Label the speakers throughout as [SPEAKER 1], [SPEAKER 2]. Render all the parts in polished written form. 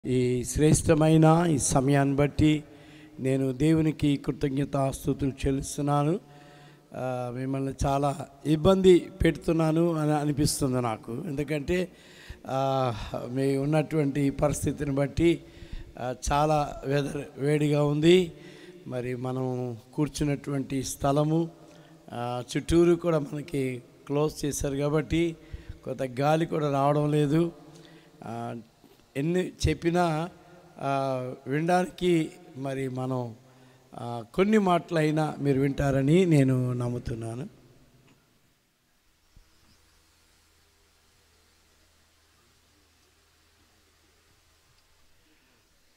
[SPEAKER 1] ఈ శ్రేష్టమైన ఈ సమయాన్ని బట్టి నేను దేవునికి కృతజ్ఞతాస్తుతులు చెల్లిస్తున్నాను. మిమ్మల్ని చాలా ఇబ్బంది పెడుతున్నాను అని అనిపిస్తుంది నాకు. ఎందుకంటే మీ ఉన్నటువంటి పరిస్థితిని బట్టి చాలా వేడిగా ఉంది. మరి మనం కూర్చున్నటువంటి స్థలము చుట్టూరు కూడా మనకి క్లోజ్ చేశారు కాబట్టి కొంత గాలి కూడా రావడం లేదు. ఎన్ని చెప్పినా వినడానికి మరి మనం కొన్ని మాటలైనా మీరు వింటారని నేను నమ్ముతున్నాను.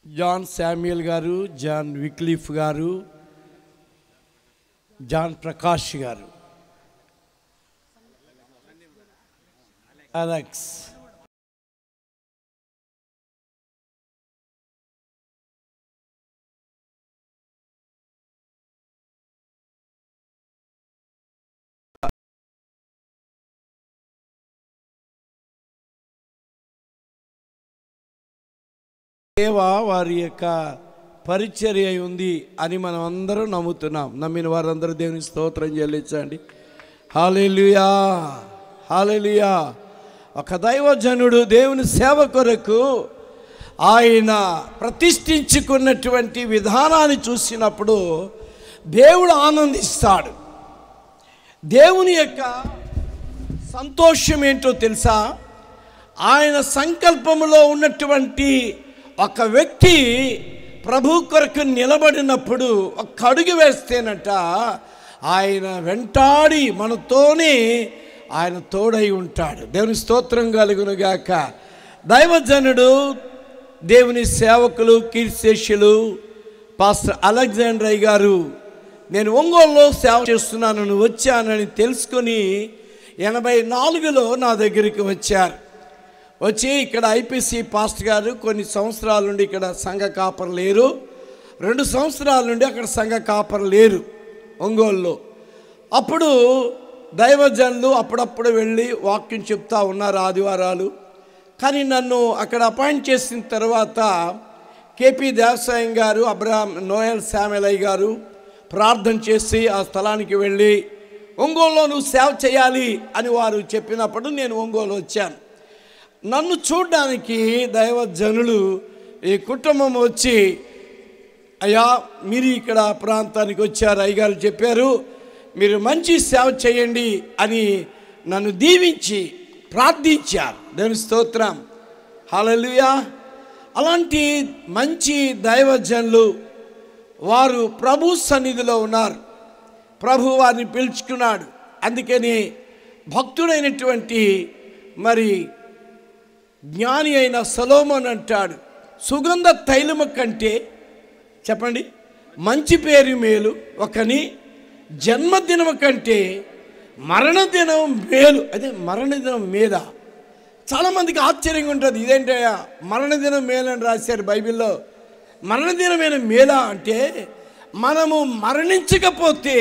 [SPEAKER 1] జాన్ శామ్యుయల్ గారు, జాన్ విక్లిఫ్ గారు, జాన్ ప్రకాష్ గారు, అలెక్స్, సేవ వారి యొక్క పరిచర్య ఉంది అని మనం అందరం నమ్ముతున్నాం. నమ్మిన వారందరూ దేవుని స్తోత్రం చెల్లించండి. హల్లెలూయా, హల్లెలూయా. ఒక దైవజనుడు దేవుని సేవ కొరకు ఆయన ప్రతిష్ఠించుకున్నటువంటి విధానాన్ని చూసినప్పుడు దేవుడు ఆనందిస్తాడు. దేవుని యొక్క సంతోషం ఏంటో తెలుసా? ఆయన సంకల్పములో ఉన్నటువంటి ఒక వ్యక్తి ప్రభు కొరకు నిలబడినప్పుడు ఒక అడుగు వేస్తేనట ఆయన వెంటాడి మనతోనే ఆయన తోడై ఉంటాడు. దేవుని స్తోత్రం కలుగునుగాక. దైవజనుడు, దేవుని సేవకులు, కీర్తిశేషులు పాస్టర్ అలెగ్జాండర్ గారు నేను ఒంగోలులో సేవ చేస్తున్నానని వచ్చానని తెలుసుకొని 84లో నా దగ్గరికి వచ్చారు. వచ్చి ఇక్కడ ఐపీసీ పాస్టర్ గారు కొన్ని సంవత్సరాల నుండి ఇక్కడ సంఘ కాపరు లేరు, 2 సంవత్సరాల నుండి అక్కడ సంఘ కాపరు లేరు ఒంగోలులో. అప్పుడు దైవజనులు అప్పుడప్పుడు వెళ్ళి వాక్యం చెప్తా ఉన్నారు ఆదివారాలు. కానీ నన్ను అక్కడ అపాయింట్ చేసిన తర్వాత కేపీ దేవసాయం గారు, అబ్రహాం నోయల్ శామ్యుయల్ గారు ప్రార్థన చేసి ఆ స్థలానికి వెళ్ళి ఒంగోలులో నువ్వు సేవ చేయాలి అని వారు చెప్పినప్పుడు నేను ఒంగోలు వచ్చాను. నన్ను చూడడానికి దైవజనులు ఈ కుటుంబం వచ్చి, అయ్యా మీరు ఇక్కడ ప్రాంతానికి వచ్చారు, అయ్యగారు చెప్పారు మీరు మంచి సేవ చేయండి అని నన్ను దీవించి ప్రార్థించారు. దేవుని స్తోత్రం, హల్లెలూయా. అలాంటి మంచి దైవజనులు వారు ప్రభు సన్నిధిలో ఉన్నారు. ప్రభు వారిని పిలుచుకున్నాడు. అందుకని భక్తుడైనటువంటి మరి జ్ఞాని అయిన సొలొమోను అంటాడు, సుగంధ తైలము కంటే చెప్పండి మంచి పేరు మేలు, ఒకని జన్మదినము కంటే మరణదినం మేలు. అదే మరణదినం మేలా? చాలామందికి ఆశ్చర్యంగా ఉంటుంది, ఇదేంటయ్యా మరణదినం మేలు అని రాశారు బైబిల్లో. మరణదినమైన మేలా అంటే మనము మరణించకపోతే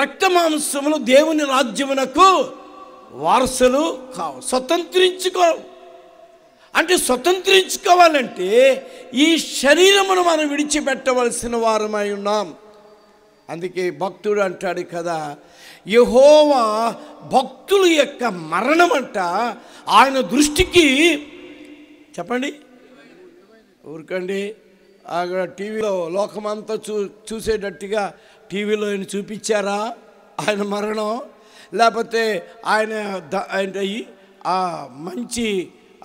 [SPEAKER 1] రక్తమాంసములు దేవుని రాజ్యమునకు వారసులు కావు, అంటే స్వతంత్రించుకోవాలంటే ఈ శరీరమును మనం విడిచిపెట్టవలసిన వారమై ఉన్నాం. అందుకే భక్తుడు అంటాడు కదా, యెహోవా భక్తుల యొక్క మరణం అంట ఆయన దృష్టికి చెప్పండి ఊరుకండి అక్కడ టీవీలో లోకమంతా చూసేటట్టుగా టీవీలో ఆయన చూపించారా ఆయన మరణం? లేకపోతే ఆయన ఆ మంచి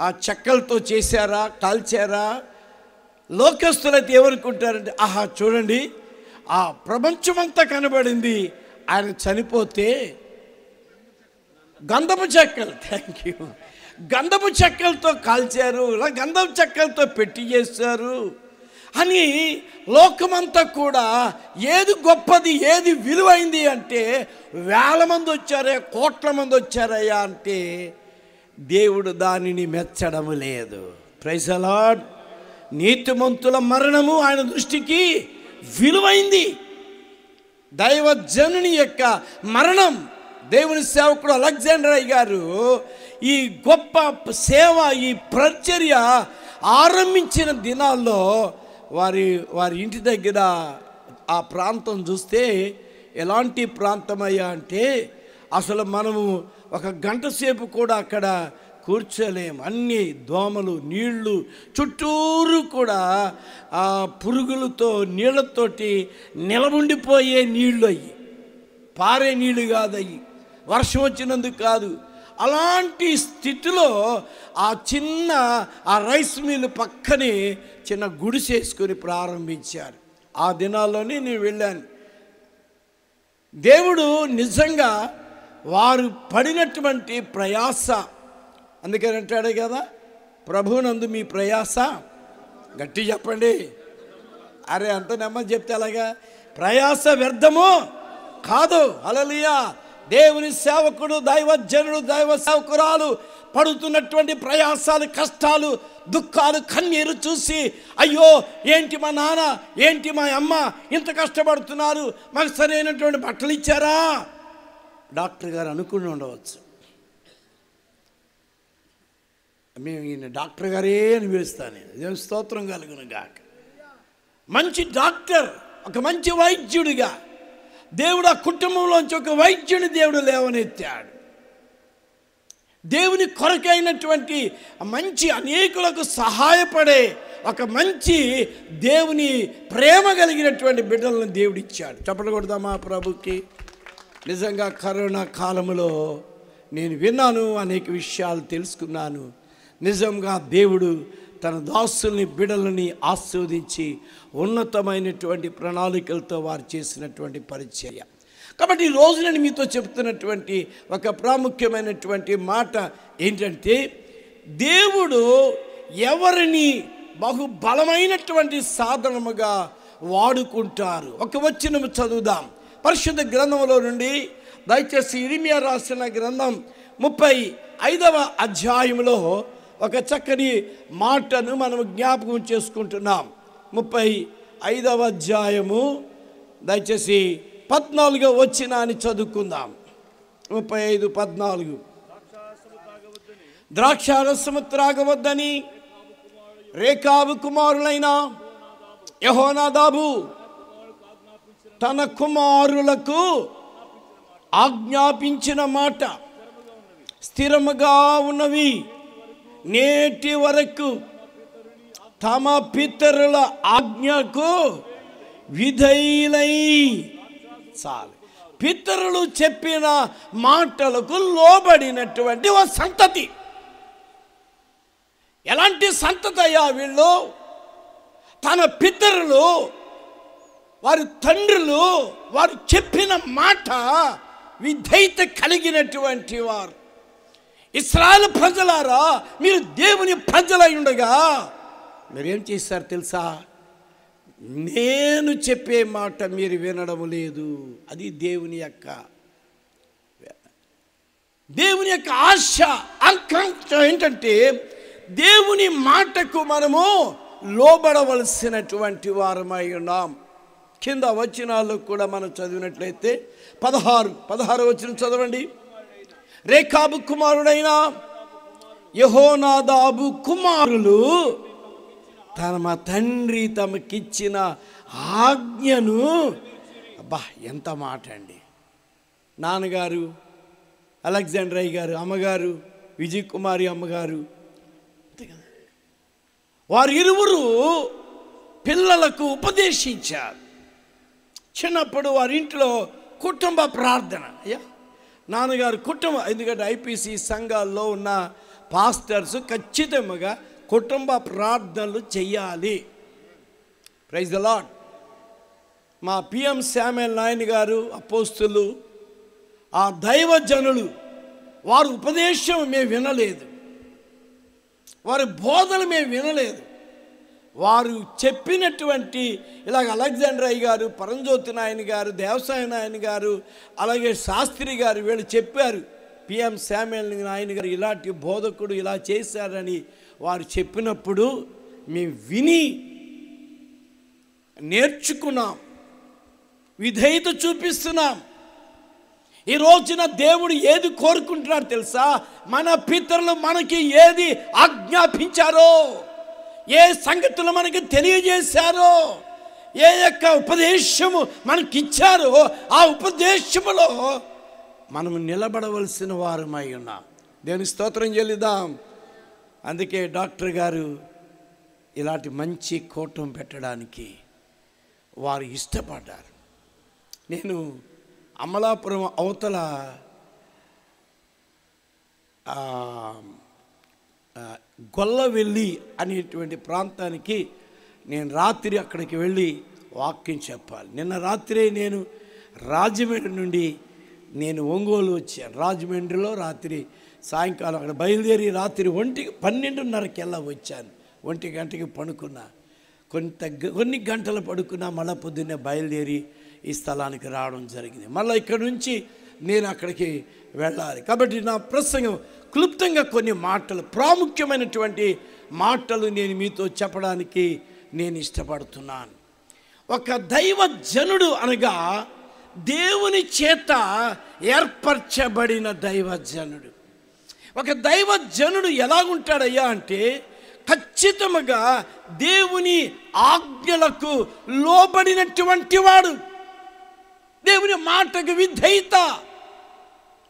[SPEAKER 1] ఆ చెక్కలతో చేశారా, కాల్చారా? లోకస్తులైతే ఏమనుకుంటారంటే, ఆహా చూడండి ఆ ప్రపంచమంతా కనబడింది, ఆయన చనిపోతే గంధపు చెక్కలు, థ్యాంక్ యూ, గంధపు చెక్కలతో కాల్చారు, ఇలా గంధపు చెక్కలతో పెట్టి చేశారు అని లోకమంతా కూడా ఏది గొప్పది ఏది విలువైంది అంటే వేల మంది వచ్చారే, కోట్ల మంది వచ్చారయ్యా అంటే దేవుడు దానిని మెచ్చడము లేదు. Praise the Lord. నీతిమంతుల మరణము ఆయన దృష్టికి విలువైంది. దైవజనుని యొక్క మరణం, దేవుని సేవకుడు అలెగ్జాండర్ గారు ఈ గొప్ప సేవ, ఈ పరిచర్య ఆరంభించిన దినాల్లో వారి వారి ఇంటి దగ్గర ఆ ప్రాంతం చూస్తే ఎలాంటి ప్రాంతమయ్యా అంటే అసలు మనము ఒక గంట సేపు కూడా అక్కడ కూర్చోలేము. అన్ని దోమలు, నీళ్లు, చుట్టూరు కూడా ఆ పురుగులతో నీళ్లతోటి నిలబుండిపోయే నీళ్ళు అయ్యి, పారే నీళ్ళు కాదు, అయ్యి వర్షం వచ్చినందుకు కాదు. అలాంటి స్థితిలో ఆ రైస్ మిల్ పక్కనే చిన్న గుడిసేసుకొని ప్రారంభించారు. ఆ దినాల్లోనే నేను వెళ్ళాను. దేవుడు నిజంగా వారు పడినటువంటి ప్రయాస, అందుకని అంటాడు కదా, ప్రభువునందు మీ ప్రయాస గట్టి చెప్పండి. అరే అంత నెమ్మది చెప్తే అలాగా, ప్రయాస వ్యర్థము కాదు. హల్లెలూయా. దేవుని సేవకుడు, దైవజనుడు, దైవ సేవకురాలు పడుతున్నటువంటి ప్రయాసాలు, కష్టాలు, దుఃఖాలు, కన్నీరు చూసి అయ్యో ఏంటి మా నాన్న, ఏంటి మా అమ్మ ఇంత కష్టపడుతున్నారు, మాకు సరైనటువంటి బట్టలు ఇచ్చారా? డాక్టర్ గారు అనుకుని ఉండవచ్చు, మేము ఈయన డాక్టర్ గారే అని పిలుస్తాను. నేను స్తోత్రం కలుగును గాక. మంచి డాక్టర్, ఒక మంచి వైద్యుడిగా దేవుడు ఆ కుటుంబంలోంచి ఒక వైద్యుని దేవుడు లేవనెత్తాడు. దేవుని కొరకైనటువంటి మంచి అనేకులకు సహాయపడే ఒక మంచి దేవుని ప్రేమ కలిగినటువంటి బిడ్డలను దేవుడిచ్చాడు. చెప్పలు కొడదామా ప్రభుకి. నిజంగా కరోనా కాలంలో నేను విన్నాను, అనేక విషయాలు తెలుసుకున్నాను. నిజంగా దేవుడు తన దాసుల్ని, బిడ్డలని ఆశీర్వదించి ఉన్నతమైనటువంటి ప్రణాళికలతో వారు చేసినటువంటి పరిచర్య. కాబట్టి ఈరోజు నేను మీతో చెప్తున్నటువంటి ఒక ప్రాముఖ్యమైనటువంటి మాట ఏంటంటే, దేవుడు ఎవరిని బహుబలమైనటువంటి సాధనముగా వాడుకుంటారు. ఒక వచనము చదువుదాం పరిశుద్ధ గ్రంథంలో నుండి. దయచేసి ఇర్మీయా రాసిన గ్రంథం 35వ అధ్యాయంలో ఒక చక్కని మాటను మనం జ్ఞాపకం చేసుకుంటున్నాం. 35వ అధ్యాయము దయచేసి 14వ వచనాన్ని చదువుకుందాం. 35:14 ద్రాక్షారసము త్రాగవద్దని రేకాబు కుమారులైన యెహోనాదాబు తన కుమారులకు ఆజ్ఞాపించిన మాట స్థిరముగా ఉన్నవి, నేటి వరకు తమ పితరుల ఆజ్ఞకు విధేయులై. చాలు, పితరులు చెప్పిన మాటలకు లోబడినటువంటి ఒక సంతతి. ఎలాంటి సంతతి అయ్యా వీళ్ళు? తన పితరులు, వారి తండ్రులు వారు చెప్పిన మాట విధేయత కలిగినటువంటి వారు. ఇశ్రాయేలు ప్రజలారా, మీరు దేవుని ప్రజలై ఉండగా మీరేం చేశారు తెలుసా? నేను చెప్పే మాట మీరు వినడం లేదు. అది దేవుని యొక్క ఆశ, ఆకాంక్ష ఏంటంటే దేవుని మాటకు మనము లోబడవలసినటువంటి వారమై ఉన్నాం. కింద వచనాల్లో కూడా మనం చదివినట్లయితే 16 వచనం చదవండి. రేకాబు కుమారుడైన యెహోనాదాబు కుమారులు తమ తండ్రి తమకిచ్చిన ఆజ్ఞను, అబ్బా ఎంత మాట అండి! నాన్నగారు అలెగ్జాండ్రయ్య గారు, అమ్మగారు విజయ్ కుమారి అమ్మగారు, వారు ఇరువురు పిల్లలకు ఉపదేశించారు. చిన్నప్పుడు వారింట్లో కుటుంబ ప్రార్థన. అయ్యా నాన్నగారు ఎందుకంటే ఐపీసీ సంఘాల్లో ఉన్న పాస్టర్స్ ఖచ్చితంగా కుటుంబ ప్రార్థనలు చెయ్యాలి. Praise the Lord. మా పిఎం శామ్యూయల్ నాయన్ గారు అపోస్తులు, ఆ దైవజనులు, వారి ఉపదేశం మేము వినలేదు, వారి బోధలు మేము వినలేదు. వారు చెప్పినటువంటి ఇలాగ అలెగ్జాండ్రయ్య గారు, పరంజ్యోతి నాయన్ గారు, దేవసాయ నాయన్ గారు, అలాగే శాస్త్రి గారు వీళ్ళు చెప్పారు. పిఎం శామ్యూయల్ నాయన్ గారు ఇలాంటి బోధకుడు ఇలా చేశారని వారు చెప్పినప్పుడు మేము విని నేర్చుకున్నాం, విధేయత చూపిస్తున్నాం. ఈ రోజున దేవుడు ఏది కోరుకుంటున్నాడు తెలుసా? మన పితరులు మనకి ఏది ఆజ్ఞాపించారో, ఏ సంగతులు మనకి తెలియజేశారో, ఏ యొక్క ఉపదేశము మనకిచ్చారో ఆ ఉపదేశములో మనము నిలబడవలసిన వారమై ఉన్నాం. దేవుని స్తోత్రం చెల్లిద్దాం. అందుకే డాక్టర్ గారు ఇలాంటి మంచి కూటం పెట్టడానికి వారు ఇష్టపడ్డారు. నేను అమలాపురం అవతల గొల్లవెల్లి అనేటువంటి ప్రాంతానికి నేను రాత్రి అక్కడికి వెళ్ళి వాక్యం చెప్పాలి. నిన్న రాత్రే నేను రాజమండ్రి నుండి నేను ఒంగోలు వచ్చాను. రాజమండ్రిలో రాత్రి సాయంకాలం అక్కడ బయలుదేరి రాత్రి 12:30కెల్లా వచ్చాను. 1 గంటకి పడుకున్నా. కొన్ని గంటలు పడుకున్నా. మళ్ళీ పొద్దున్నే బయలుదేరి ఈ స్థలానికి రావడం జరిగింది. మళ్ళీ ఇక్కడ నుంచి నేను అక్కడికి వెళ్ళాలి. కాబట్టి నా ప్రసంగం క్లుప్తంగా కొన్ని మాటలు, ప్రాముఖ్యమైనటువంటి మాటలు నేను మీతో చెప్పడానికి నేను ఇష్టపడుతున్నాను. ఒక దైవజనుడు అనగా దేవుని చేత ఏర్పరచబడిన దైవజనుడు. ఒక దైవజనుడు ఎలాగుంటాడయ్యా అంటే ఖచ్చితంగా దేవుని ఆజ్ఞలకు లోబడినటువంటి వాడు, దేవుని మాటకు విధేయత,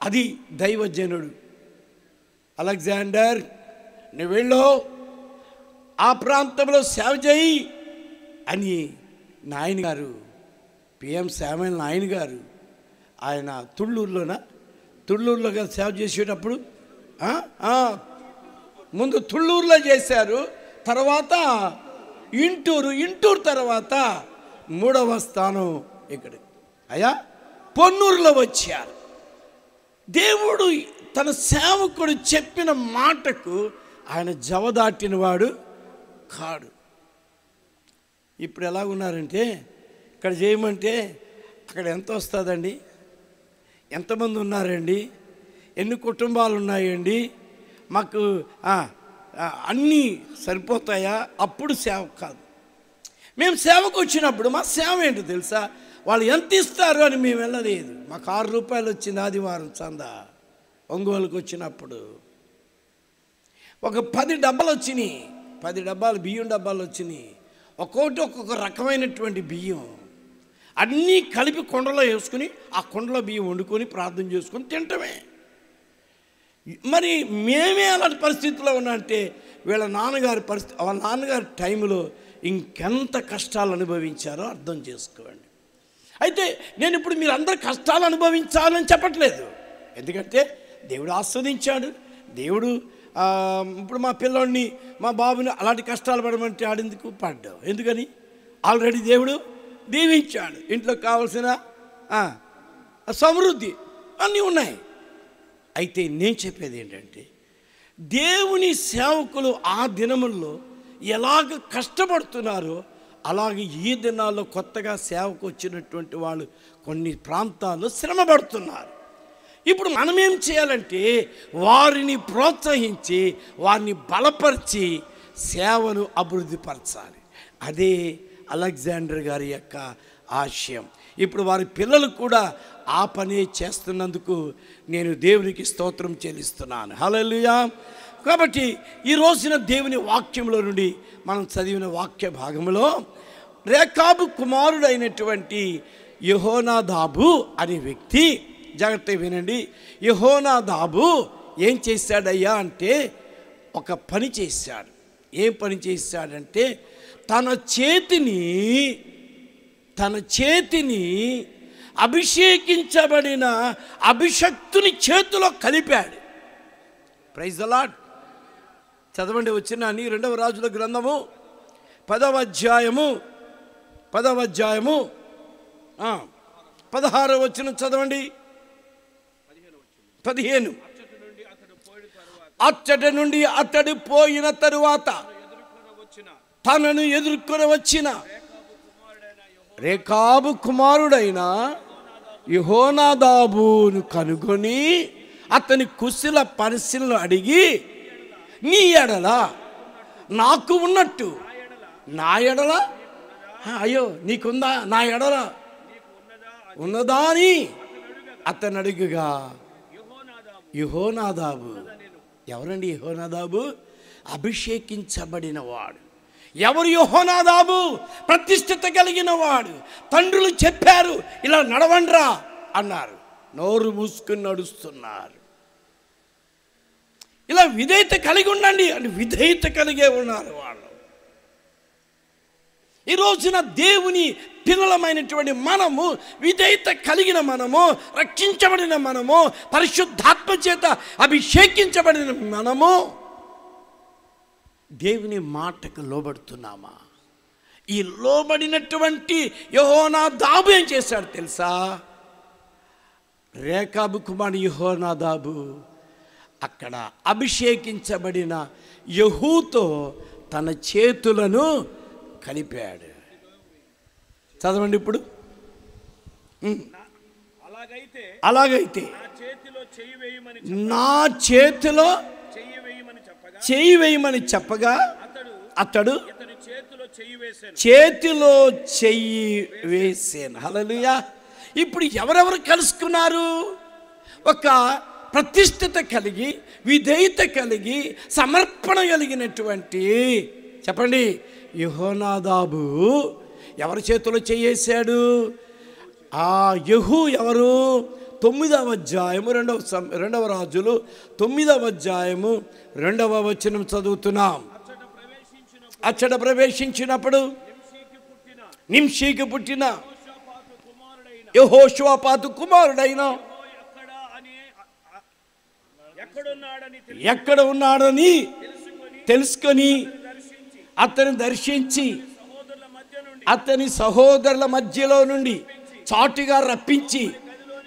[SPEAKER 1] అది దైవజనుడు. అలెగ్జాండర్, నువ్వు వెళ్ళు, ఆ ప్రాంతంలో సేవ చేయి అని నాయన గారు, పిఎం శామ్యూల్ నాయన గారు, ఆయన తుళ్ళూరులో సేవ చేసేటప్పుడు ముందు తుళ్ళూరులో చేశారు. తర్వాత ఇంటూరు తర్వాత 3వ స్థానం ఇక్కడ పొన్నూరులో వచ్చారు. దేవుడు తన సేవకుడు చెప్పిన మాటకు ఆయన జవదాటిన వాడు కాడు. ఇప్పుడు ఎలా ఉన్నారంటే, ఇక్కడ చేయమంటే అక్కడ ఎంత వస్తుందండి, ఎంతమంది ఉన్నారండి, ఎన్ని కుటుంబాలు ఉన్నాయండి, మాకు అన్నీ సరిపోతాయా? అప్పుడు సేవ కాదు. మేము సేవకు వచ్చినప్పుడు మా సేవ ఏంటో తెలుసా? వాళ్ళు ఎంత ఇస్తారు అని మేము వెళ్ళలేదు. మాకు 6 రూపాయలు వచ్చింది ఆదివారం చందా. ఒంగోలుకు వచ్చినప్పుడు ఒక 10 డబ్బాలు వచ్చినాయి. 10 డబ్బాలు బియ్యం డబ్బాలు వచ్చినాయి. ఒక్కొక్క రకమైనటువంటి బియ్యం అన్నీ కలిపి కుండలో వేసుకుని ఆ కుండలో బియ్యం వండుకొని ప్రార్థన చేసుకొని తింటమే. మరి మేమే అలాంటి పరిస్థితిలో ఉన్నామంటే వీళ్ళ నాన్నగారి పరిస్థితి, వాళ్ళ నాన్నగారి టైంలో ఇంకెంత కష్టాలు అనుభవించారో అర్థం చేసుకోండి. అయితే నేను ఇప్పుడు మీరు అందరు కష్టాలు అనుభవించాలని చెప్పట్లేదు. ఎందుకంటే దేవుడు ఆస్వాదించాడు. దేవుడు ఇప్పుడు మా పిల్లోడిని, మా బాబుని అలాంటి కష్టాలు పడమంటే ఆడేందుకు పడ్డావు? ఎందుకని? ఆల్రెడీ దేవుడు దీవించాడు. ఇంట్లో కావాల్సిన సమృద్ధి అన్నీ ఉన్నాయి. అయితే నేను చెప్పేది ఏంటంటే, దేవుని సేవకులు ఆ దినముల్లో ఎలాగ కష్టపడుతున్నారో అలాగే ఈ దినాల్లో కొత్తగా సేవకు వచ్చినటువంటి వాళ్ళు కొన్ని ప్రాంతాల్లో శ్రమ పడుతున్నారు. ఇప్పుడు మనం ఏం చేయాలంటే వారిని ప్రోత్సహించి వారిని బలపరిచి సేవను అభివృద్ధి పరచాలి. అదే అలెగ్జాండర్ గారి యొక్క ఆశయం. ఇప్పుడు వారి పిల్లలు కూడా ఆ పని చేస్తున్నందుకు నేను దేవునికి స్తోత్రం చెల్లిస్తున్నాను. హల్లెలూయా. కాబట్టి ఈ రోజున దేవుని వాక్యంలో నుండి మనం చదివిన వాక్య భాగంలో రేకాబు కుమారుడైనటువంటి యెహోనాదాబు అనే వ్యక్తి, జాగ్రత్తగా వినండి, యెహోనాదాబు ఏం చేశాడయ్యా అంటే ఒక పని చేశాడు. ఏం పని చేశాడంటే తన చేతిని అభిషేకించబడిన అభిషక్తుని చేతిలో కలిపాడు. Praise the Lord. చదవండి వచ్చిన 2వ రాజుల గ్రంథము 10వ అధ్యాయము 16వ వచనం చదవండి. 15. అచ్చటి నుండి అతడు పోయిన తరువాత తనను ఎదుర్కొని వచ్చిన రేకాబు కుమారుడైన యెహోనాదాబును కనుగొని అతని కుశల పరిశీలన అడిగి, నీ ఎడల నాకు ఉన్నట్టు నా ఎడల, అయ్యో నీకుందా, నా ఎడల ఉన్నదా అని అతను అడుగుగా, యెహోనాదాబు. ఎవరండి యెహోనాదాబు? అభిషేకించబడిన వాడు. ఎవరు యెహోనాదాబు? ప్రతిష్ఠిత కలిగిన వాడు. తండ్రులు చెప్పారు ఇలా నడవండ్రా అన్నారు, నోరు మూసుకుని నడుస్తున్నారు. ఇలా విధేయత కలిగి ఉండండి అని విధేయత కలిగే ఉన్నారు వాళ్ళు. ఈ రోజున దేవుని పిల్లలమైనటువంటి మనము, విధేయత కలిగిన మనము, రక్షించబడిన మనము, పరిశుద్ధాత్మ చేత అభిషేకించబడిన మనము దేవుని మాటకు లోబడుతున్నామా? ఈ లోబడినటువంటి యెహోనాదాబు ఏం చేశాడు తెలుసా? రేకాబు కుమారుడు యెహోనాదాబు అక్కడ అభిషేకించబడిన యెహూతో తన చేతులను కలిపాడు. చదవండి ఇప్పుడు. అలాగైతే నా చేతిలో చెయ్యి వేయమని చెప్పగా అతడు చేతిలో చెయ్యి వేసాను. హల్లెలూయా. ఇప్పుడు ఎవరెవరు కలుసుకున్నారు? ఒక ప్రతిష్ఠిత కలిగి, విధేయత కలిగి, సమర్పణ కలిగినటువంటి, చెప్పండి, యెహోనాదాబు ఎవరి చేతిలో చేయేశాడు? ఆ యెహూ ఎవరు? 9వ అధ్యాయము 2వ రాజులు 9వ అధ్యాయము 2వ వచనం చదువుతున్నాం. అచ్చట ప్రవేశించినప్పుడు నింషీకి పుట్టిన యెహోషాపాతు కుమారుడైన ఎక్కడ ఉన్నాడని తెలుసుకొని అతని దర్శించి అతని సహోదరుల మధ్యలో నుండి చాటుగా రప్పించి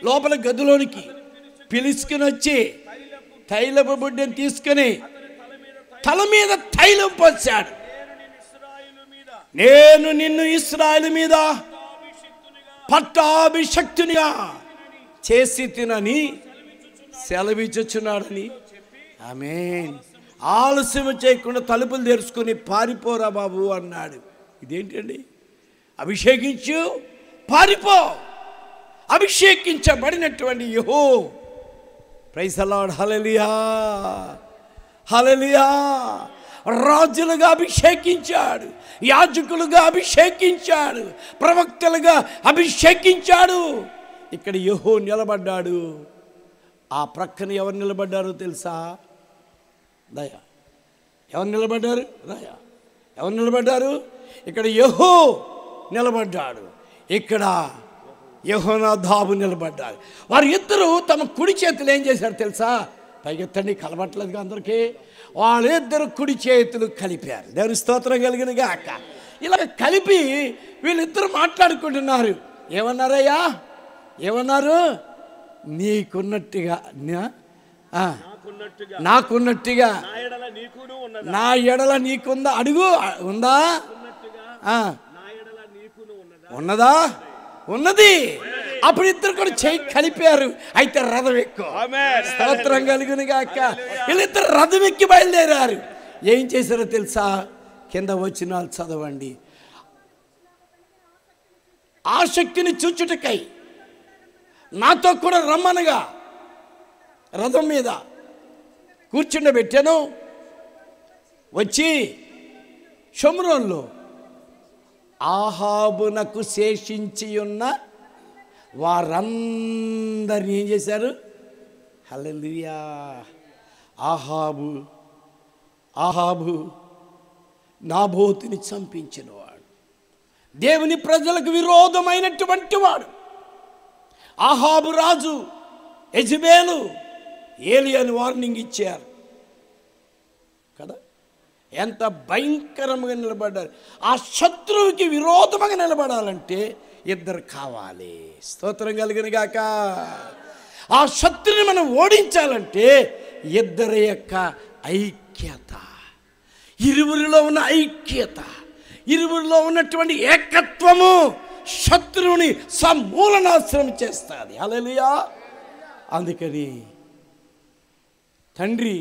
[SPEAKER 1] లోపల గదిలోనికి పిలుచుకుని వచ్చి తైలపు బుడ్డని తీసుకుని తల మీద తైలం పోశాడు. నేను నిన్ను ఇశ్రాయేలు మీద పట్టాభిషక్తునిగా చేసి తినని సెలవిచ్చుచున్నాడని. ఆమేన్. ఆలస్యం చేయకుండా తలుపులు తెరుచుకొని పారిపోరా బాబు అన్నాడు. ఇదేంటండి? అభిషేకించు, పారిపో. అభిషేకించబడినటువంటి యెహూ, ప్రైజ్ ది లార్డ్, హల్లెలూయా, హల్లెలూయా, రాజులుగా అభిషేకించాడు, యాజకులుగా అభిషేకించాడు, ప్రవక్తలుగా అభిషేకించాడు. ఇక్కడ యెహూ నిలబడ్డాడు. ఆ ప్రక్కన ఎవరు నిలబడ్డారో తెలుసా? దయా. ఎవరు నిలబడ్డారు? దయా. ఎవరు నిలబడ్డారు? ఇక్కడ యెహూ నిలబడ్డాడు, ఇక్కడ యెహోనాదాబు నిలబడ్డాడు. వారు ఇద్దరు తమ కుడి చేతులు ఏం చేశారు తెలుసా? పైకెత్తండి, కలబట్టలేదుగా అందరికీ. వాళ్ళిద్దరు కుడి చేతులు కలిపారు. దేవుని స్తోత్రం కలిగిన గాక. ఇలా కలిపి వీళ్ళిద్దరు మాట్లాడుకుంటున్నారు. ఏమన్నారయ్యా? ఏమన్నారు? నీకున్నట్టుగా, నాకున్నట్టుగా నా ఎడల నీకుందా? అడుగు. ఉందా? ఉన్నదా? ఉన్నది. అప్పుడు ఇద్దరు కూడా చేయి కలిపారు. అయితే రథం ఎక్కువ. స్తోత్రం కలుగును గాక. వీళ్ళిద్దరు రథం ఎక్కి బయలుదేరారు. ఏం చేశారో తెలుసా? కింద వచనాలు చదవండి. ఆసక్తిని చూచుటకై నాతో కూడా రమ్మనగా రథం మీద కూర్చుండబెట్టాను. వచ్చి షోమ్రోన్లో ఆహాబునకు శేషించి ఉన్న వారందరినీ ఏం చేశారు? హల్లెలూయా. ఆహాబు నాబోతుని చంపించినవాడు, దేవుని ప్రజలకు విరోధమైనటువంటి వాడు. ఆహాబు రాజు యెజబెలు ఏలియాని వార్నింగ్ ఇచ్చారు కదా. ఎంత భయంకరంగా నిలబడ్డారు. ఆ శత్రువుకి విరోధంగా నిలబడాలంటే ఇద్దరు కావాలి. స్తోత్రం కలిగిన గాక. ఆ శత్రుని మనం ఓడించాలంటే ఇద్దరి యొక్క ఐక్యత, ఇరువురిలో ఉన్న ఐక్యత, ఇరువురిలో ఉన్నటువంటి ఏకత్వము శత్రువుని సమూలనాశనం చేస్తుంది. హల్లెలూయా. అందుకని తండ్రి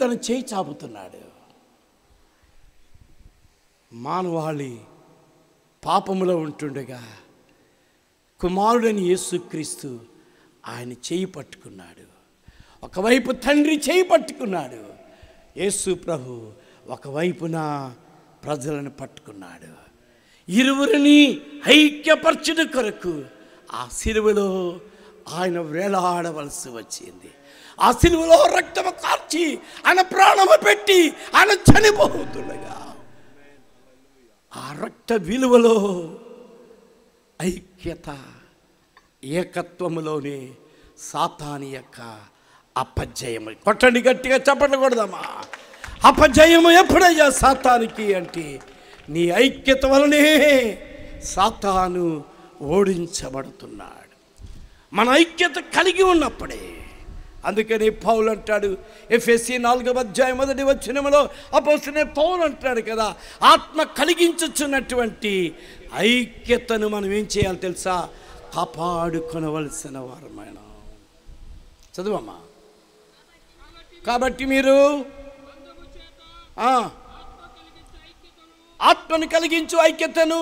[SPEAKER 1] తన చేయి చాపుతున్నాడు. మానవాళి పాపములో ఉంటుండగా కుమారుడని యేసుక్రీస్తు ఆయన చేయి పట్టుకున్నాడు. ఒకవైపు తండ్రి చేయి పట్టుకున్నాడు. యేసు ప్రభు ఒకవైపున ప్రజలను పట్టుకున్నాడు. ఇరువురిని ఐక్యపరచుట కొరకు ఆ సిలువలో ఆయన వేలాడవలసి వచ్చింది. ఆ సిలువలో రక్తము కార్చి ఆయన ప్రాణము పెట్టి ఆయన చనిపోతుండగా ఆ రక్త విలువలో ఐక్యత, ఏకత్వములోనే సాతాను యొక్క అపజయము. కొట్టండి గట్టిగా, చప్పట్లు కొడదామా. అపజయము ఎప్పుడయ్యా సాతానికి అంటే నీ ఐక్యత వలనే సాతాను ఓడించబడుతున్నాడు. మన ఐక్యత కలిగి ఉన్నప్పుడే. అందుకని పౌలు అంటాడు ఎఫెసీ 4:1 అపోస్తలుడైన పౌలు అంటాడు కదా, ఆత్మ కలిగించుచున్నటువంటి ఐక్యతను మనం ఏం చేయాలి తెలుసా? కాపాడుకొనవలసిన వారమైన. చదువమ్మా. కాబట్టి మీరు ఆత్మను కలిగించు ఐక్యతను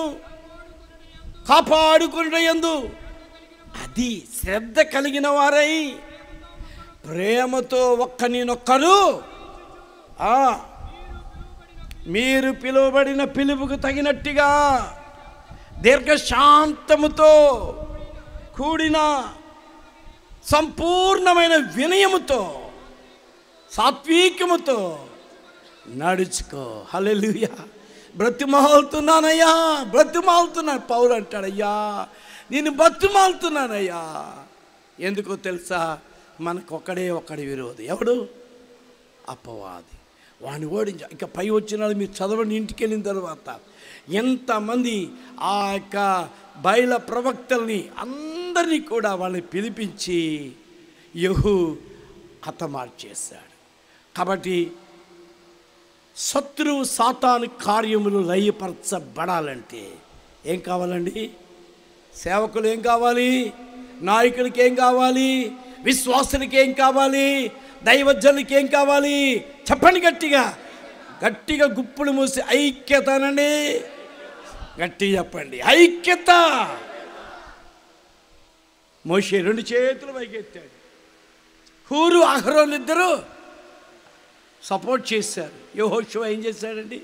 [SPEAKER 1] కాపాడుకొనుటయందు అది శ్రద్ధ కలిగిన వారై ప్రేమతో ఒక్కరినొక్కరు మీరు పిలువబడిన పిలుపుకు తగినట్టుగా దీర్ఘశాంతముతో కూడిన సంపూర్ణమైన వినయముతో సాత్వికముతో నడుచుకో. హల్లెలూయా. బ్రతిమాలుతున్నానయ్యా, బ్రతిమాలుతున్నాను. పౌలు అంటాడయ్యా, నేను బ్రతిమాలుతున్నానయ్యా. ఎందుకో తెలుసా? మనకొక్కడే ఒక్కడి విరోధి. ఎవడు? అపవాది. వాడిని ఓడించా. ఇక పై వచ్చిన వాళ్ళు మీరు చదవండి. ఇంటికి వెళ్ళిన తర్వాత ఎంతమంది ఆ యొక్క బయల ప్రవక్తల్ని అందరినీ కూడా వాళ్ళని పిలిపించి యెహూ హతమార్చేశాడు. కాబట్టి శత్రువు సాతాను కార్యములు లయపరచబడాలంటే ఏం కావాలండి? సేవకులు ఏం కావాలి? నాయకులకి ఏం కావాలి? విశ్వాసులకి ఏం కావాలి? దైవజనులకి ఏం కావాలి? చెప్పండి గట్టిగా, గట్టిగా గుప్పులు మూసి ఐక్యత అనండి. గట్టి చెప్పండి, ఐక్యత. మోషే 2 చేతులు పైకెత్తాడు. హూరు అహరోను ఇద్దరు సపోర్ట్ చేశారు. యెహోషువ ఏం చేశాడండి?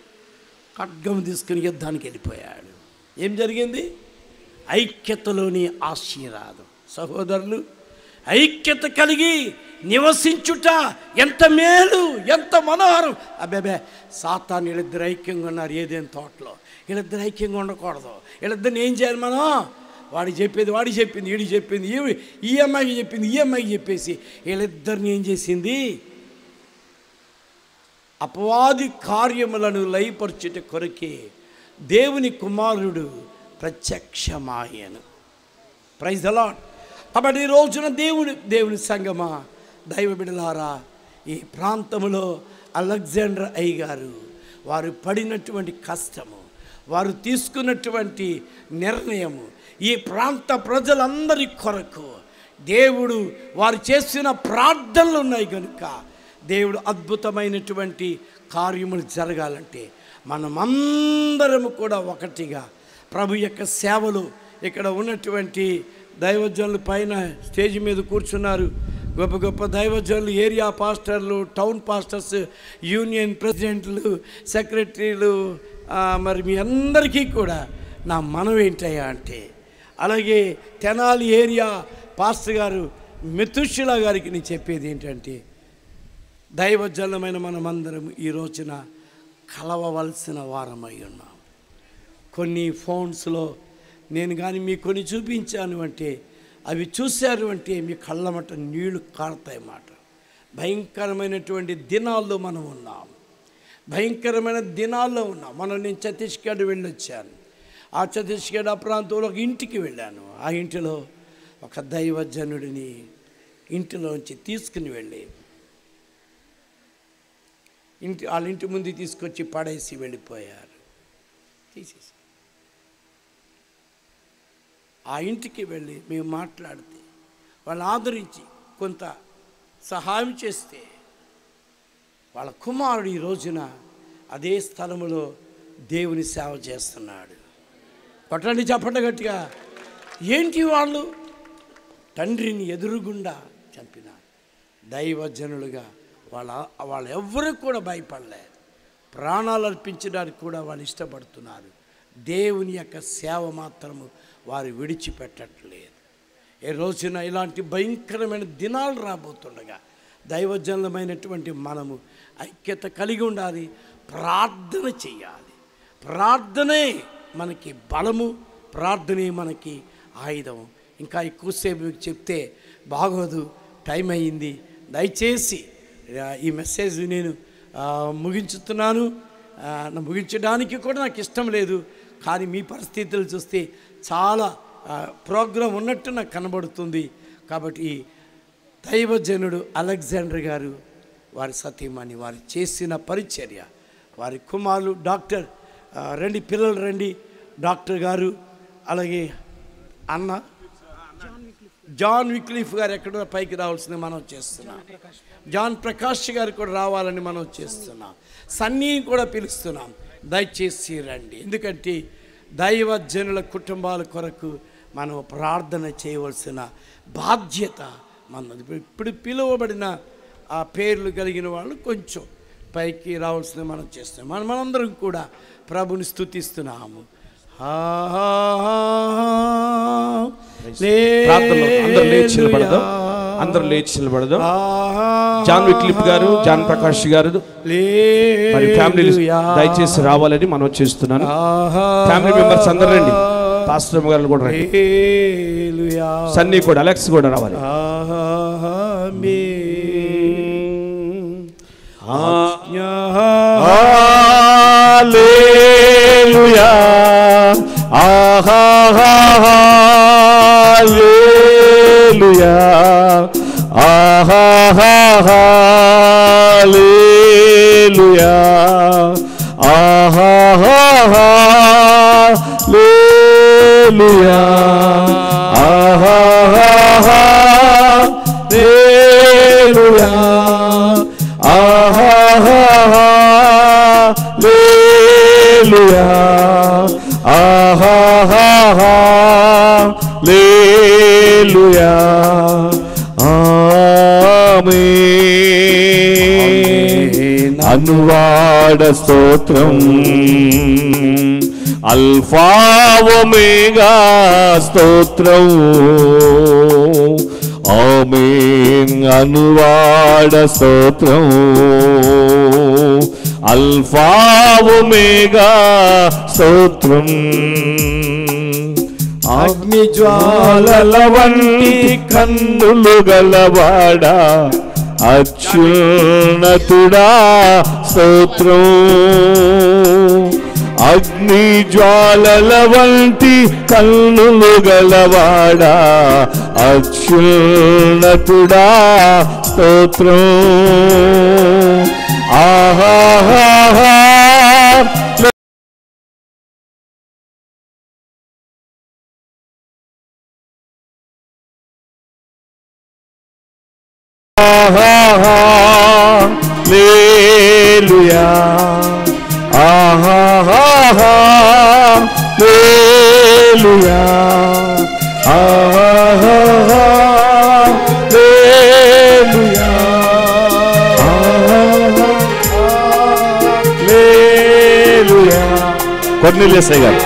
[SPEAKER 1] ఖడ్గం తీసుకుని యుద్ధానికి వెళ్ళిపోయాడు. ఏం జరిగింది? ఐక్యతలోని ఆశీర్వాదం. సహోదరులు, ఐక్యత కలిగి నివసించుట ఎంత మేలు, ఎంత మనోహరం. అబ్బాబే, సాతాను వీళ్ళిద్దరు ఐక్యంగా ఉన్నారు ఏదేం తోటలో. వీళ్ళిద్దరు ఐక్యంగా ఉండకూడదు. వీళ్ళిద్దరిని ఏం చేయాలి మనం? వాడికి చెప్పేది వాడికి చెప్పింది, వీడికి చెప్పింది, ఈ అమ్మాయికి చెప్పింది, ఈ అమ్మాయికి చెప్పేసి వీళ్ళిద్దరిని ఏం చేసింది? అపవాది కార్యములను లయపరచుట కొరకే దేవుని కుమారుడు ప్రత్యక్షమాయను. Praise the lord. కాబట్టి ఈ రోజున దేవుని సంగమా, దైవ బిడ్డలారా, ఈ ప్రాంతంలో అలెగ్జాండర్ అయ్య గారు వారు పడినటువంటి కష్టము, వారు తీసుకున్నటువంటి నిర్ణయము, ఈ ప్రాంత ప్రజలందరి కొరకు దేవుడు వారు చేసిన ప్రార్థనలు ఉన్నాయి కనుక దేవుడు అద్భుతమైనటువంటి కార్యములు జరగాలంటే మనమందరము కూడా ఒకటిగా ప్రభు యొక్క సేవలు. ఇక్కడ ఉన్నటువంటి దైవజనులు పైన స్టేజ్ మీద కూర్చున్నారు. గొప్ప గొప్ప దైవజనులు, ఏరియా పాస్టర్లు, టౌన్ పాస్టర్స్, యూనియన్ ప్రెసిడెంట్లు, సెక్రటరీలు, మరి మీ అందరికీ కూడా నా మనవి ఏంటయ్యా అంటే, అలాగే తెనాలి ఏరియా పాస్టర్ గారు మెతుషిలా గారికి నేను చెప్పేది ఏంటంటే, దైవజనమైన మనమందరం ఈ రోజున కలవవలసిన వారమై ఉన్నాం. కొన్ని ఫోన్స్లో నేను కానీ మీకు కొన్ని చూపించాను అంటే, అవి చూశారు అంటే మీ కళ్ళమట నీళ్లు కారుతాయి మాట. భయంకరమైనటువంటి దినాల్లో మనం ఉన్నాం, భయంకరమైన దినాల్లో ఉన్నాం. నేను ఛత్తీస్గఢ్ వెళ్ళొచ్చాను. ఆ ఛత్తీస్గఢ్ ఆ ప్రాంతంలో ఒక ఇంటికి వెళ్ళాను. ఆ ఇంటిలో ఒక దైవజనుడిని ఇంటిలోంచి తీసుకుని వెళ్ళి వాళ్ళ ఇంటి ముందు తీసుకొచ్చి పడేసి వెళ్ళిపోయారు. తీసేసి ఆ ఇంటికి వెళ్ళి మేము మాట్లాడితే వాళ్ళు ఆదరించి కొంత సహాయం చేస్తే వాళ్ళ కుమారుడు ఈ రోజున అదే స్థలములో దేవుని సేవ చేస్తున్నాడు. కొట్టండి చెప్పండి గట్టిగా. ఏంటి వాళ్ళు? తండ్రిని ఎదురుగుండా చంపినారు. దైవజనులుగా వాళ్ళు ఎవ్వరూ కూడా భయపడలేదు. ప్రాణాలు అర్పించడానికి కూడా వాళ్ళు ఇష్టపడుతున్నారు. దేవుని యొక్క సేవ మాత్రము వారు విడిచిపెట్టట్లేదు. ఏ రోజున ఇలాంటి భయంకరమైన దినాలు రాబోతుండగా దైవజనులమైనటువంటి మనము ఐక్యత కలిగి ఉండాలి, ప్రార్థన చేయాలి. ప్రార్థనే మనకి బలము, ప్రార్థనే మనకి ఆయుధం. ఇంకా ఎక్కువసేపు మీకు చెప్తే బాగోదు, టైం అయ్యింది. దయచేసి ఈ మెసేజ్ నేను ముగించుతున్నాను. ముగించడానికి కూడా నాకు ఇష్టం లేదు, కానీ మీ పరిస్థితులు చూస్తే చాలా ప్రోగ్రాం ఉన్నట్టు నాకు కనబడుతుంది. కాబట్టి దైవజనుడు అలెగ్జాండర్ గారు, వారి సతీమణి, వారు చేసిన పరిచర్య, వారి కుమారులు డాక్టర్ రండి, పిల్లలు రండి, డాక్టర్ గారు, అలాగే అన్న జాన్ విక్లిఫ్ గారు ఎక్కడో పైకి రావాల్సింది మనం చేస్తున్నాం. జాన్ ప్రకాష్ గారు కూడా రావాలని మనం చేస్తున్నాం. సన్నీ కూడా పిలుస్తున్నాం, దయచేసి రండి. ఎందుకంటే దైవజనుల కుటుంబాల కొరకు మనం ప్రార్థన చేయవలసిన బాధ్యత మనది. ఇప్పుడు పిలువబడిన ఆ పేర్లు కలిగిన వాళ్ళు కొంచెం పైకి రావాల్సింది మనం చేస్తున్నాం. మనందరం కూడా ప్రభుని స్తుతిస్తున్నాము.
[SPEAKER 2] అందరూ లేచి నిలబడదాం. జాన్ విక్లిఫ్ గారు, జాన్ ప్రకాష్ గారు మరి ఫ్యామిలీ దయచేసి రావాలని మనం చేస్తున్నాను. ఫ్యామిలీ మెంబర్స్ అందరూ రండి, పాస్టర్ గారు కూడా రండి, సన్నీ కూడా, అలెక్స్ కూడా రావాలి. హల్లెలూయా, హల్లెలూయా, హల్లెలూయా, హల్లెలూయా, హల్లెలూయా, హల్లెలూయా, హల్లెలూయా, ఆమేన్. అనువాడ స్తోత్రం, అల్ఫా ఒమేగా స్తోత్రం, ఆమేన్. అనువాడ స్తోత్రం, అల్ఫా ఒమేగా స్తోత్రం. అగ్ని జ్వాలల వంటి కన్నులు గలవాడా, అత్యున్నతుడా స్తోత్రం. అగ్ని జ్వాలల వంటి కన్నులు గలవాడా, అత్యున్నతుడా స్తోత్రం. ఆహా హల్లెలూయా, హల్లెలూయా, హల్లెలూయా, హల్లెలూయా. కొర్నేలియస్ గారు,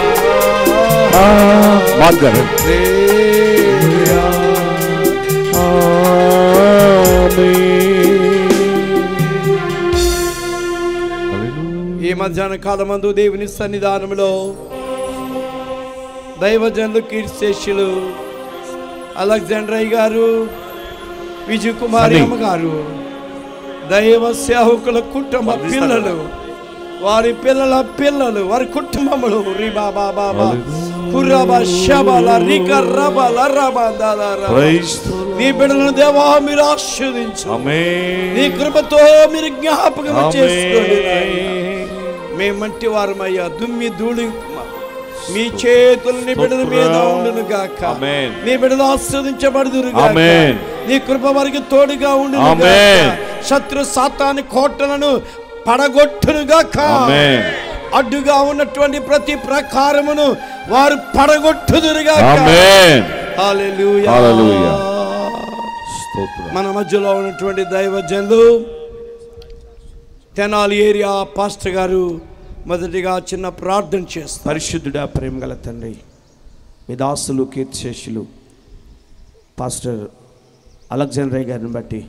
[SPEAKER 2] మార్క్ గారు,
[SPEAKER 1] ఈ మధ్యాహ్న కాలమందు దేవుని సన్నిధానంలో దైవజనులు, కీర్తిశేషులు అలెగ్జాండర్ గారు, విజయ్ కుమారి అమ్మ గారు, దైవ సేవకుల కుటుంబ పిల్లలు, వారి పిల్లల పిల్లలు, వారి కుటుంబములు, నీ బిడ్డలను దేవా మీరు ఆశీర్వదించు, నీ కృపతో మీరు జ్ఞాపకం చేసుకోండి. మేమంటి వారమయ్యా, దుమ్మి ధూళి మీ చేతులు నీ బిడ్డల మీద ఉండును గాక. నీ బిడ్డలు ఆశీర్వదించబడుదురు గాక. నీ కృప వారికి తోడుగా ఉండును గాక. శత్రు సాతాను కోటలను పడగొట్టును గాక. అడ్డుగా ఉన్నటువంటి ప్రతి ప్రకారమును వారు పడగొట్టుదురు గాక. హల్లెలూయా. మన మధ్యలో ఉన్నటువంటి దైవజనులు తెనాలి ఏరియా పాస్టర్ గారు మొదటిగా చిన్న ప్రార్థన చేస్తారు.
[SPEAKER 2] పరిశుద్ధుడా, ప్రేమగల తండ్రి, మీ దాసులు కీర్తిశేషులు పాస్టర్ అలెగ్జాండ్రయ్య గారిని బట్టి,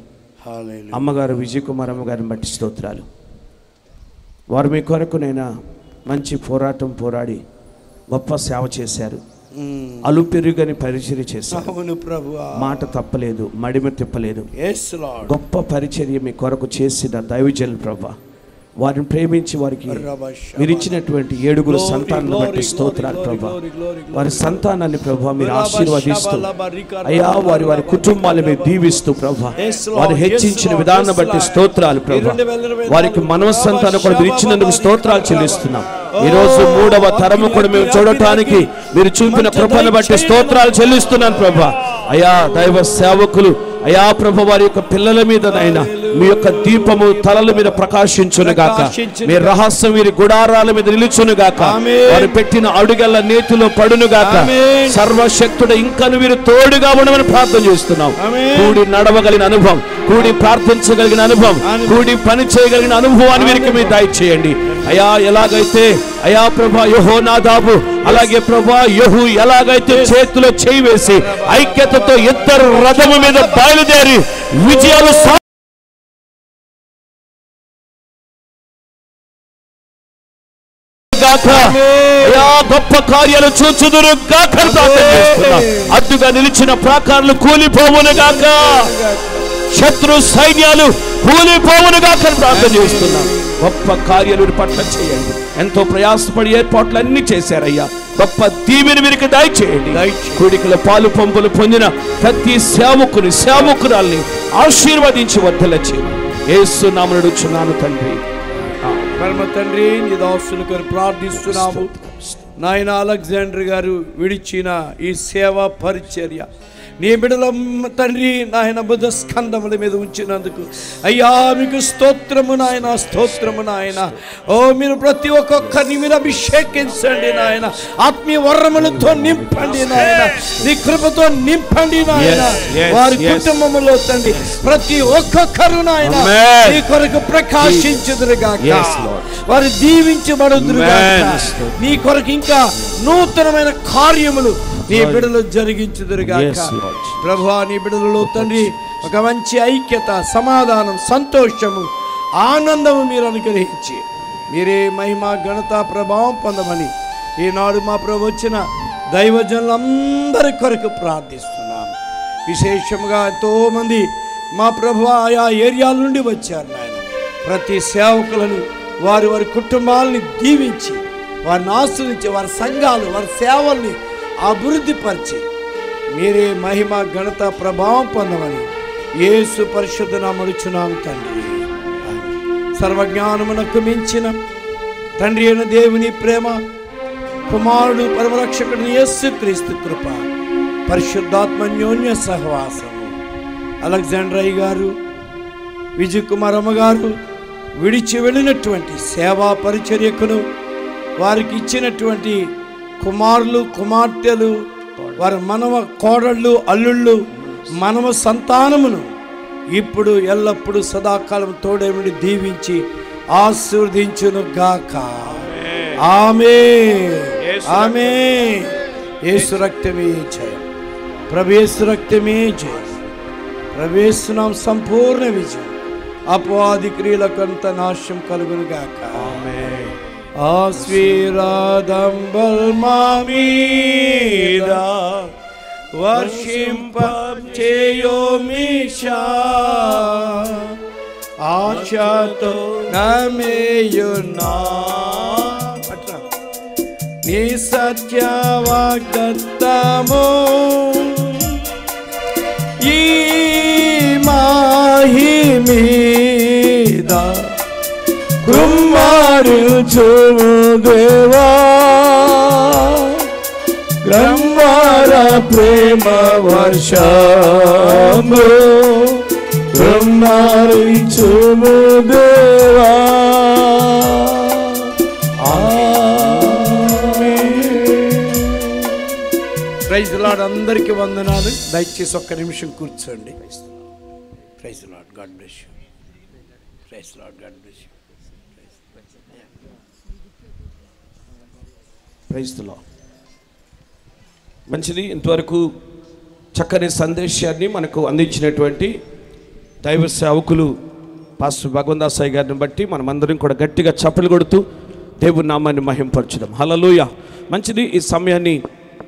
[SPEAKER 2] అమ్మగారు విజయకుమార్ అమ్మగారిని బట్టి స్తోత్రాలు. వారు మీ కొరకు నైనా మంచి పోరాటం పోరాడి గొప్ప సేవ చేశారు. అలుపెరుగని పరిచర్య చేశారు. మాట తప్పలేదు, మడిమ తిప్పలేదు. గొప్ప పరిచర్య మీ కొరకు చేసిన దైవజనులు ప్రభా, వారిని ప్రేమించి వారికి మీరు ఇచ్చినటువంటి 7 సంతానాన్ని బట్టి స్తోత్రాలు ప్రభా. వారి సంతానాన్ని ప్రభా మీరు ఆశీర్వదిస్తూ, అయ్యా వారి కుటుంబాలను మీరు దీవిస్తూ ప్రభా, వారు హెచ్చించిన విధానం బట్టి స్తోత్రాలు ప్రభా. వారికి మనవ సంతానం కూడా మీరు ఇచ్చినందుకు స్తోత్రాలు చెల్లిస్తున్నాం. ఈరోజు 3వ తరము కూడా మేము చూడటానికి మీరు చూపిన కృపను బట్టి స్తోత్రాలు చెల్లిస్తున్నాను ప్రభా. అయ్యా దైవ సేవకులు, అయ్యా ప్రభు వారి యొక్క పిల్లల మీద నైనా మీ యొక్క దీపము తలల మీద ప్రకాశించునుగాక. మీ రహస్యం వీరి గుడారాల మీద నిలుచునుగాక. వారు పెట్టిన అడుగల నేతిలో పడునుగాక. సర్వశక్తుడ ఇంకను వీరు తోడుగా ఉండమని ప్రార్థన చేస్తున్నాం. కూడి నడవగలిగిన అనుభవం, కూడి ప్రార్థించగలిగిన అనుభవం, కూడి పని చేయగలిగిన అనుభవాన్ని వీరికి మీరు దయచేయండి. అయ్యా ఎలాగైతే అయ్యా ప్రభా యెహోనాదాబు, అలాగే ప్రభా యెహూ ఎలాగైతే చేతిలో చేయి వేసి ఐక్యతతో ఇద్దరు రథము మీద బయలుదేరి విజయాలు గొప్ప కార్యాలు చూచుదురు గాక. అడ్డుగా నిలిచిన ప్రాకారాలు కూలిపోవును గాక, శత్రు సైన్యాలు కూలిపోవును గాక ప్రార్థన చేస్తున్నాం. గొప్ప కార్యాలు పట్ల చేయండి. ఎంతో ప్రయాసపడి ఏర్పాట్లు అన్ని చేశారయ్యా. గొప్ప దీవెని వీరికి దయచేయండి. కూడికల పాలు పంపులు పొందిన ప్రతి సేవకుని సేవకురాల్ని ఆశీర్వదించి వర్ధల చేయండి. యేసు నామమున అడుగుచున్నాను తండ్రి.
[SPEAKER 1] పరమ తండ్రి, నీ దాసుని కొరకు ప్రార్థిస్తున్నాము. నాయన అలెగ్జాండర్ గారు విడిచిన ఈ సేవా పరిచర్య నీ బిడ్డల తండ్రి నాయన బుధ స్కంధముల మీద ఉంచినందుకు అయ్యా మీకు స్తోత్రము నాయన, స్తోత్రము నాయన. ఓ మీరు ప్రతి ఒక్కొక్కరిని మీరు అభిషేకించండి నాయన, ఆత్మీయ వరములతో నింపండి నాయన, నీ కృపతో నింపండి నాయన. వారి కుటుంబములో తండ్రి ప్రతి ఒక్కొక్కరు నాయన నీ కొరకు ప్రకాశించుదురుగాక, వారు దీవించబడుదురుగాక. నీ కొరకు ఇంకా నూతనమైన కార్యములు నీ బిడ్డలు జరిగించుదురుగాక. ప్రభువా నీ బిడ్డలలో తండ్రి ఒక మంచి ఐక్యత, సమాధానం, సంతోషము, ఆనందము మీరు అనుగ్రహించి మీరే మహిమ ఘనత ప్రభావం పొందమని ఈనాడు మా ప్రభు వచ్చిన దైవజనులందరి కొరకు ప్రార్థిస్తున్నాం. విశేషముగా ఎంతోమంది మా ప్రభు ఆయా ఏరియాల నుండి వచ్చారు నాయన. ప్రతి సేవకులను వారి వారి కుటుంబాలని దీవించి, వారిని ఆశ్రయించి, వారి సంఘాలు, వారి సేవల్ని అభివృద్ధిపరిచి మీరే మహిమ ఘనత ప్రభావం పొందమని యేసు పరిశుద్ధ నామమున అడుగుచున్నాం తండ్రి. సర్వజ్ఞానమునకు మించిన తండ్రి అయిన దేవుని ప్రేమ, కుమారుడు పరమరక్షకుడు యేసు క్రీస్తు కృప, పరిశుద్ధాత్మన్యోన్య సహవాసము అలెగ్జాండ్రయ్య గారు, విజయకుమార్ అమ్మగారు విడిచి వెళ్ళినటువంటి సేవా పరిచర్యకును, వారికి ఇచ్చినటువంటి కుమారులు, కుమార్తెలు, వారి మనవ కోడళ్ళు, అల్లుళ్ళు, మనవ సంతానమును ఇప్పుడు ఎల్లప్పుడూ సదాకాలం తోడేమిడి దీవించి ఆశీర్వదించును గాక. ఆమేన్, ఆమేన్. యేసు రక్తమే జయం, ప్రభు యేసు రక్తమే జయం, ప్రభు యేసు నామమున సంపూర్ణ విజయం, అపవాది క్రియలకంత నాశనం కలుగును గాక. ఆమేన్. ఆశీర్వాదం మీద వర్షింప చేయోమిషా, ఆశతో నమేయున్నా నీ సత్య వాగ్దత్తము ఈ మాహి మీద కుమారుచుము దేవా, బ్రహ్మర ప్రేమ వర్షము బ్రహ్మరిచుము దేవా. Praise Lord. అందరికీ వందనాలు. దయచేసి ఒక్క నిమిషం కూర్చోండి. Praise Lord. God bless you. Praise Lord. God bless you.
[SPEAKER 2] Praise the Lord. మంచిది. ఇంతవరకు చక్కని సందేశాన్ని మనకు అందించినటువంటి దైవ సేవకులు పాస్టర్ భగవందాసాయి గారిని బట్టి మనమందరం కూడా గట్టిగా చప్పలు కొడుతూ దేవుని నామాన్ని మహింపరచుదాం. హల్లెలూయ. మంచిది. ఈ సమయాన్ని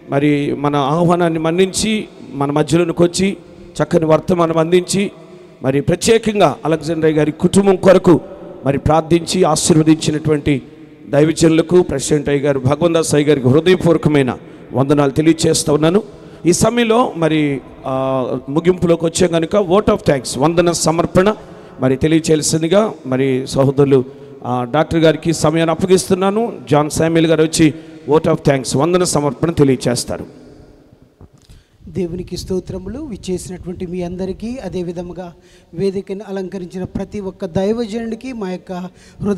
[SPEAKER 2] మరి మన ఆహ్వానాన్ని మన్నించి మన మధ్యలోనికి వచ్చి చక్కని వర్తమానం అందించి మరి ప్రత్యేకంగా అలెగ్జాండర్ గారి కుటుంబం కొరకు మరి ప్రార్థించి ఆశీర్వదించినటువంటి దైవజనులకు ప్రెసిడెంట్ అయ్య గారు భగవందాసాయి గారికి హృదయపూర్వకమైన వందనాలు తెలియజేస్తూ ఉన్నాను. ఈ సమయంలో మరి ముగింపులోకి వచ్చే కనుక ఓట్ ఆఫ్ థ్యాంక్స్ వందన సమర్పణ మరి తెలియచేయాల్సిందిగా మరి సహోదరులు డాక్టర్ గారికి సమయాన్ని అప్పగిస్తున్నాను. జాన్ శామ్యుల్ గారు వచ్చి ఓట్ ఆఫ్ థ్యాంక్స్ వందన సమర్పణ తెలియచేస్తారు.
[SPEAKER 3] దేవునికి స్తోత్రములు. విచ్చేసినటువంటి మీ అందరికీ, అదేవిధముగా వేదికను అలంకరించిన ప్రతి ఒక్క దైవజనుడికి మా యొక్క హృదయ